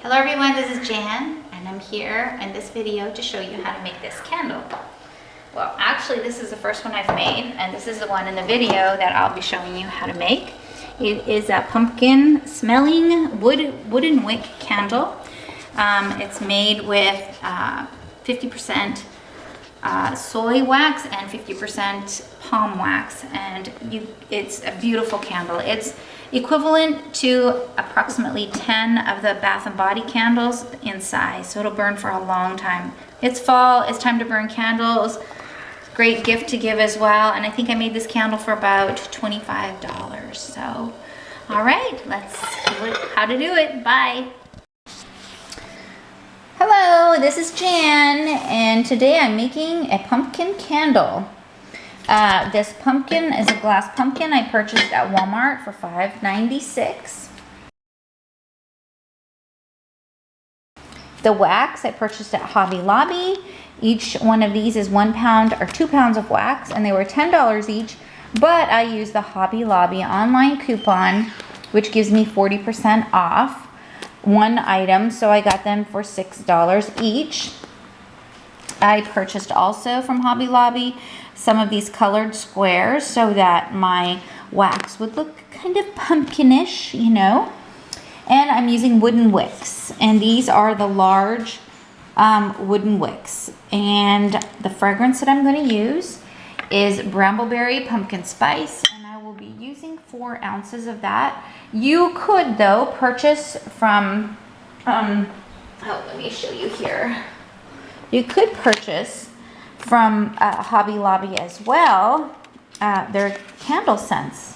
Hello everyone, this is Jan and I'm here in this video to show you how to make this candle. Well, actually this is the first one I've made and this is the one in the video that I'll be showing you how to make. It is a pumpkin smelling wooden wick candle. It's made with 50% soy wax and 50% palm wax, and it's a beautiful candle. It's equivalent to approximately 10 of the Bath and Body candles in size, so it'll burn for a long time. It's fall, it's time to burn candles. Great gift to give as well, and I think I made this candle for about $25. So, all right, let's see how to do it. Bye. Hello, this is Jan, and today I'm making a pumpkin candle. This pumpkin is a glass pumpkin I purchased at Walmart for $5.96. The wax I purchased at Hobby Lobby. Each one of these is 1 pound or 2 pounds of wax, and they were $10 each, but I used the Hobby Lobby online coupon, which gives me 40% off one item, so I got them for $6 each. I purchased also from Hobby Lobby some of these colored squares so that my wax would look kind of pumpkinish, you know. And I'm using wooden wicks, and these are the large wooden wicks. And the fragrance that I'm going to use is Brambleberry Pumpkin Spice, and I will be using 4 ounces of that. You could, though, purchase from, let me show you here. You could purchase from Hobby Lobby as well, their candle scents.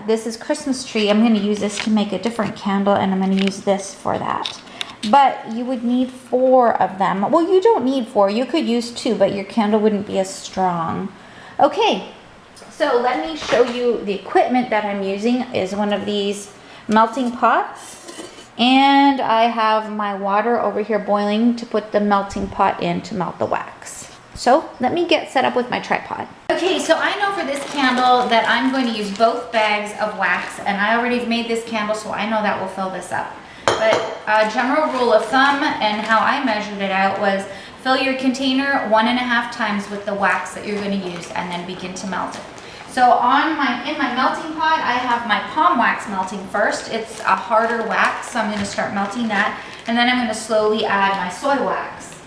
This is Christmas tree. I'm going to use this to make a different candle, and I'm going to use this for that. But you would need 4 of them. Well, you don't need 4. You could use 2, but your candle wouldn't be as strong. Okay, so let me show you the equipment that I'm using. Is one of these melting pots. And I have my water over here boiling to put the melting pot in to melt the wax. So let me get set up with my tripod. Okay, so I know for this candle that I'm going to use both bags of wax, and I already made this candle, so I know that will fill this up. But a general rule of thumb and how I measured it out was fill your container 1.5 times with the wax that you're going to use and then begin to melt it. So in my melting pot, I have my palm wax melting first. It's a harder wax, so I'm going to start melting that, and then I'm going to slowly add my soy wax.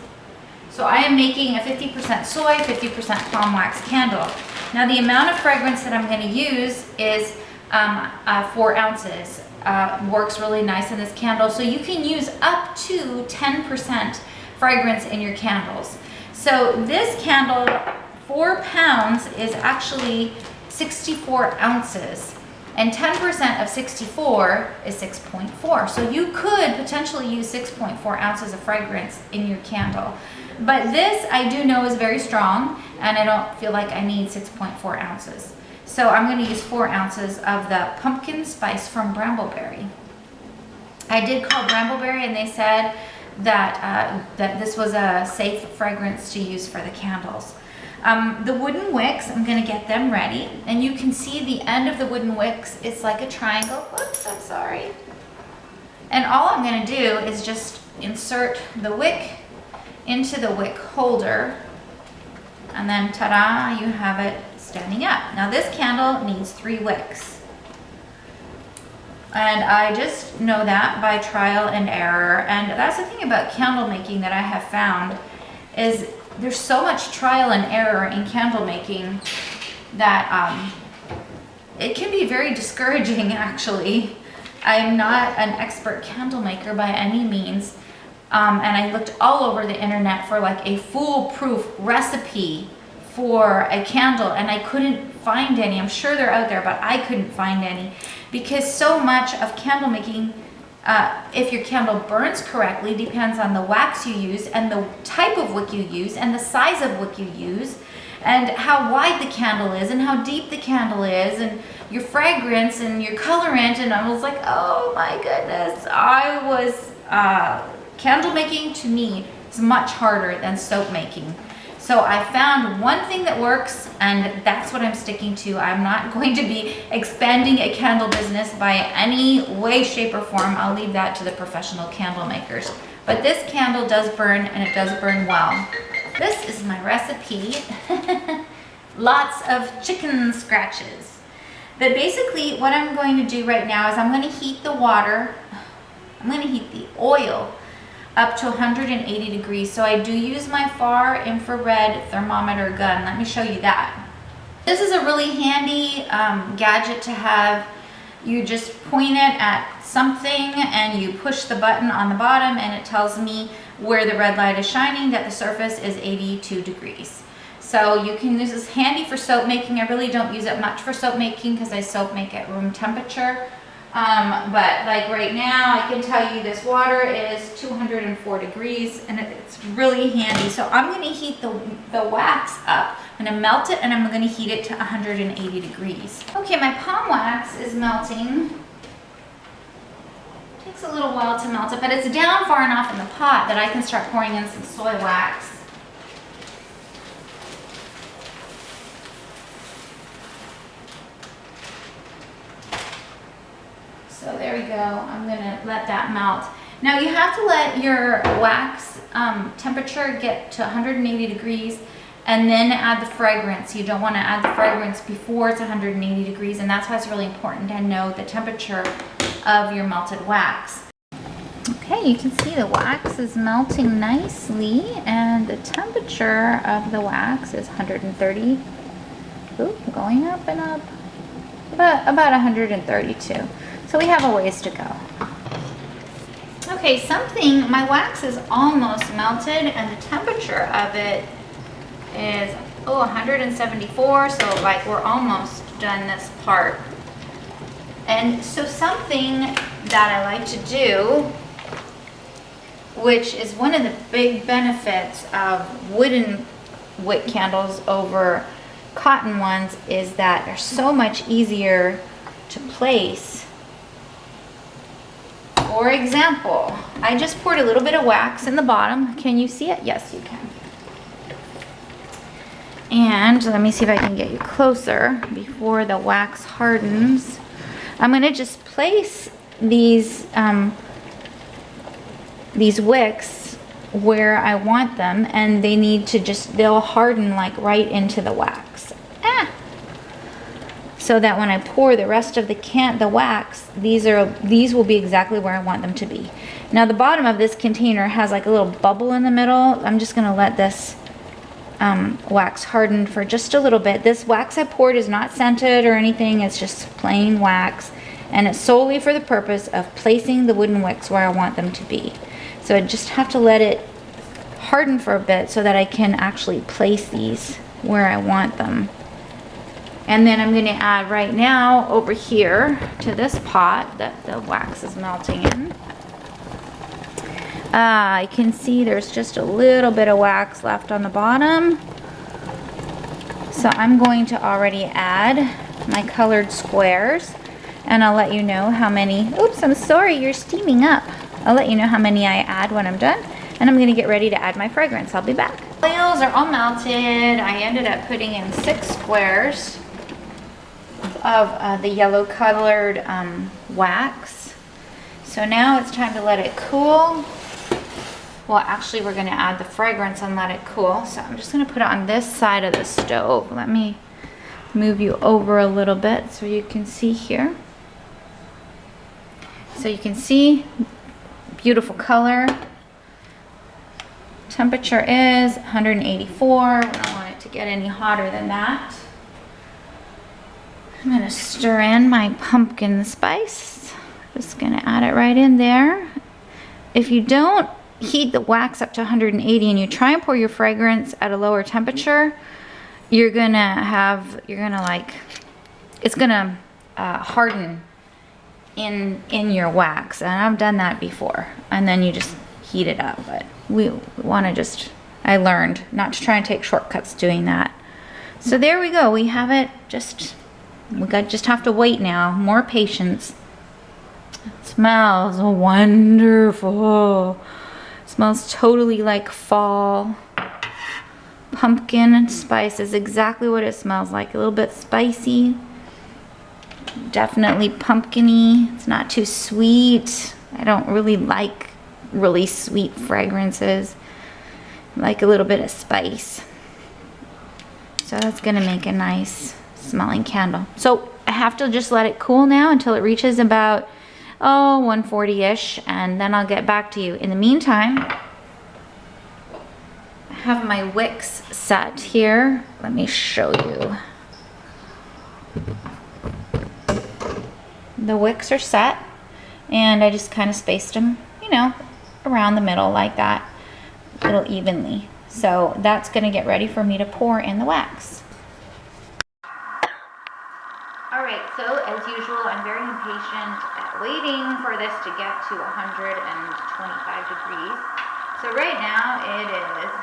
So I am making a 50% soy, 50% palm wax candle. Now the amount of fragrance that I'm going to use is 4 ounces. Works really nice in this candle, so you can use up to 10% fragrance in your candles. So this candle, 4 pounds, is actually 64 ounces, and 10% of 64 is 6.4. So you could potentially use 6.4 ounces of fragrance in your candle. But this I do know is very strong, and I don't feel like I need 6.4 ounces. So I'm going to use 4 ounces of the pumpkin spice from Brambleberry. I did call Brambleberry, and they said that that this was a safe fragrance to use for the candles. The wooden wicks, I'm going to get them ready, and you can see the end of the wooden wicks. It's like a triangle. Whoops, I'm sorry. And all I'm going to do is just insert the wick into the wick holder, and then ta-da, you have it standing up. Now this candle needs 3 wicks, and I just know that by trial and error. And that's the thing about candle making that I have found is there's so much trial and error in candle making that it can be very discouraging, actually. I'm not an expert candle maker by any means, and I looked all over the internet for like a foolproof recipe for a candle, and I couldn't find any. I'm sure they're out there, but I couldn't find any, because so much of candle making, if your candle burns correctly, depends on the wax you use and the type of wick you use and the size of wick you use and how wide the candle is and how deep the candle is and your fragrance and your colorant. And I was like, oh my goodness, candle making to me is much harder than soap making. So I found one thing that works, and that's what I'm sticking to. I'm not going to be expanding a candle business by any way, shape, or form. I'll leave that to the professional candle makers. But this candle does burn, and it does burn well. This is my recipe. Lots of chicken scratches. But basically what I'm going to do right now is I'm going to heat the water. I'm going to heat the oil up to 180 degrees. So I do use my far infrared thermometer gun. Let me show you that. This is a really handy gadget to have. You just point it at something and you push the button on the bottom and it tells me where the red light is shining, that the surface is 82 degrees. So you can use this handy for soap making. I really don't use it much for soap making because I soap make at room temperature. But like right now, I can tell you this water is 204 degrees and it's really handy. So I'm going to heat the wax up. I'm going to melt it and I'm going to heat it to 180 degrees. Okay, my palm wax is melting. It takes a little while to melt it, but it's down far enough in the pot that I can start pouring in some soy wax. So there we go. I'm gonna let that melt. Now you have to let your wax temperature get to 180 degrees and then add the fragrance. You don't want to add the fragrance before it's 180 degrees, and that's why it's really important to know the temperature of your melted wax. Okay, you can see the wax is melting nicely and the temperature of the wax is 130. Ooh, going up and up. About 132. So we have a ways to go. Okay, my wax is almost melted and the temperature of it is 174, so like we're almost done this part. And so something that I like to do, which is one of the big benefits of wooden wick candles over cotton ones, is that they're so much easier to place. For example, I just poured a little bit of wax in the bottom. Can you see it? Yes, you can. And let me see if I can get you closer before the wax hardens. I'm going to just place these wicks where I want them, and they need to they'll harden like right into the wax. So that when I pour the rest of the wax, these will be exactly where I want them to be. Now the bottom of this container has like a little bubble in the middle. I'm just going to let this wax harden for just a little bit. This wax I poured is not scented or anything. It's just plain wax, and it's solely for the purpose of placing the wooden wicks where I want them to be. So I just have to let it harden for a bit so that I can actually place these where I want them. And then I'm going to add right now over here to this pot that the wax is melting in. I can see there's just a little bit of wax left on the bottom. So I'm going to already add my colored squares, and I'll let you know how many. Oops, I'm sorry, you're steaming up. I'll let you know how many I add when I'm done. And I'm going to get ready to add my fragrance. I'll be back. Oils are all melted. I ended up putting in 6 squares of the yellow colored wax. So now it's time to let it cool. Well, actually we're going to add the fragrance and let it cool. So I'm just going to put it on this side of the stove. Let me move you over a little bit so you can see here. So you can see, beautiful color. Temperature is 184. We don't want it to get any hotter than that. I'm going to stir in my pumpkin spice. Just going to add it right in there. If you don't heat the wax up to 180 and you try and pour your fragrance at a lower temperature, it's gonna harden in your wax. And I've done that before. And then you just heat it up. But we want to I learned not to try and take shortcuts doing that. So there we go. We have it. We just have to wait now. More patience. It smells wonderful. It smells totally like fall. pumpkin spice is exactly what it smells like. A little bit spicy. Definitely pumpkin-y. It's not too sweet. I don't really like really sweet fragrances. I like a little bit of spice. So that's gonna make a nice smelling candle. So I have to just let it cool now until it reaches about 140-ish, and then I'll get back to you. In the meantime, I have my wicks set here. Let me show you. The wicks are set, and I just kind of spaced them, you know, around the middle like that, a little evenly. So that's gonna get ready for me to pour in the wax. All right, so as usual, I'm very impatient at waiting for this to get to 125 degrees. So right now it is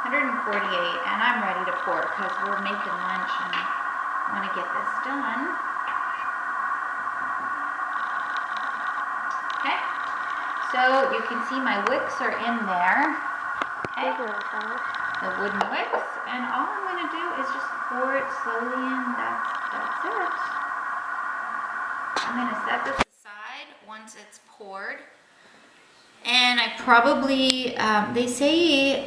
148, and I'm ready to pour because we're making lunch and I want to get this done. Okay, so you can see my wicks are in there. Okay, the wooden wicks, and all I'm going to do is just pour it slowly in. That's it. I'm going to set this aside once it's poured, and I probably they say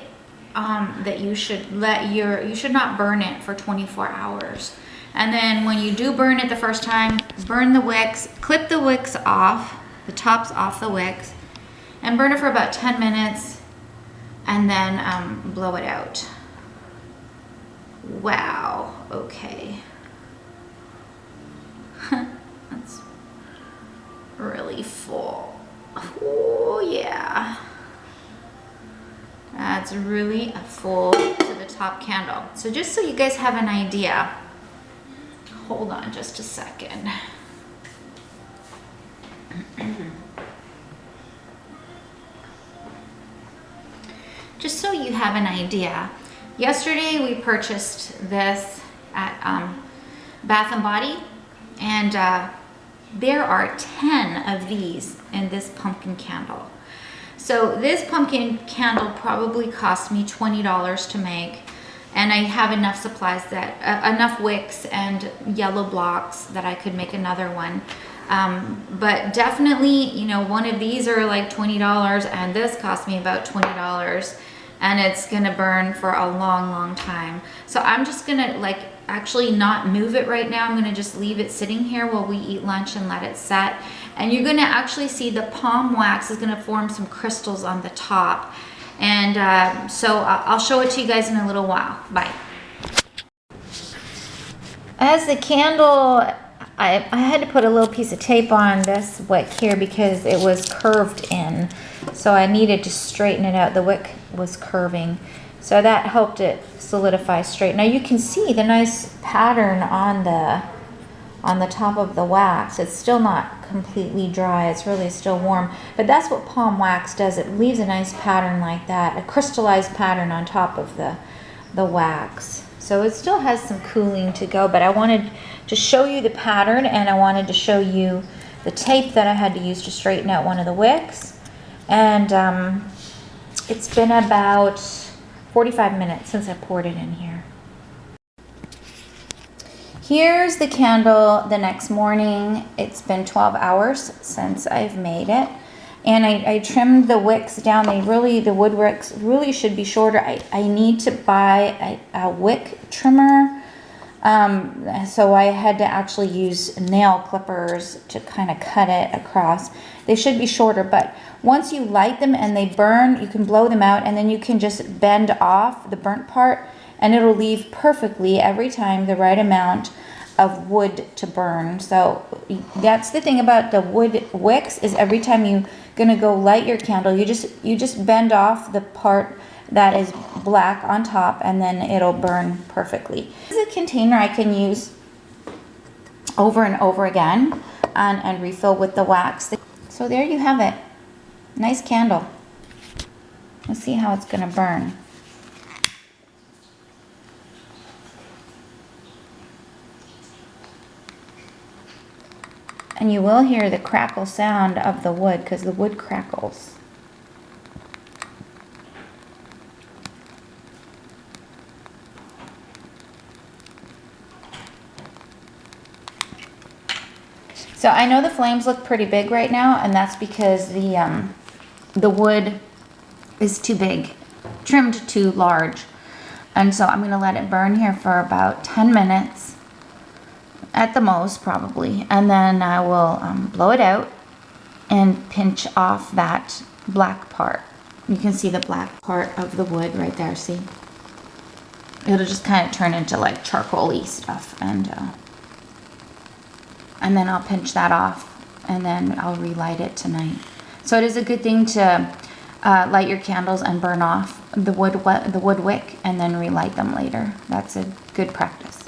that you should not burn it for 24 hours. And then when you do burn it the first time, burn the wicks, clip the wicks off, the tops off the wicks, and burn it for about 10 minutes, and then blow it out. Wow, okay. That's really full. Oh yeah. That's really a full to the top candle. So just so you guys have an idea, hold on just a second. Just so you have an idea, yesterday we purchased this at Bath & Body, and there are 10 of these in this pumpkin candle. So this pumpkin candle probably cost me $20 to make, and I have enough supplies that enough wicks and yellow blocks that I could make another one. But definitely, you know, one of these are like $20, and this cost me about $20, and it's gonna burn for a long time. So I'm just gonna like actually not move it right now. I'm gonna just leave it sitting here while we eat lunch and let it set. And you're gonna actually see the palm wax is gonna form some crystals on the top. And so I'll show it to you guys in a little while. Bye. As the candle, I had to put a little piece of tape on this wick here because it was curved in. So I needed to straighten it out. The wick was curving. So that helped it solidify straight. Now you can see the nice pattern on the top of the wax. It's still not completely dry. It's really still warm. But that's what palm wax does. It leaves a nice pattern like that, a crystallized pattern on top of the wax. So it still has some cooling to go, but I wanted to show you the pattern, and I wanted to show you the tape that I had to use to straighten out one of the wicks. And it's been about 45 minutes since I poured it in here. Here's the candle the next morning. It's been 12 hours since I've made it. And I trimmed the wicks down. The wood wicks really should be shorter. I need to buy a wick trimmer. So I had to actually use nail clippers to kind of cut it across. They should be shorter, but once you light them and they burn, you can blow them out, and then you can just bend off the burnt part, and it'll leave perfectly every time the right amount of wood to burn. So that's the thing about the wood wicks, is every time you're gonna go light your candle, you just bend off the part that is black on top, and then it'll burn perfectly. This is a container I can use over and over again and refill with the wax. So there you have it. Nice candle. Let's see how it's gonna burn. And you will hear the crackle sound of the wood because the wood crackles. So I know the flames look pretty big right now, and that's because the wood is too big, trimmed too large. And so I'm gonna let it burn here for about 10 minutes at the most, probably. And then I will blow it out and pinch off that black part. You can see the black part of the wood right there, see? It'll just kind of turn into like charcoal-y stuff. And then I'll pinch that off, and then I'll relight it tonight. So it is a good thing to light your candles and burn off the wood wick and then relight them later. That's a good practice.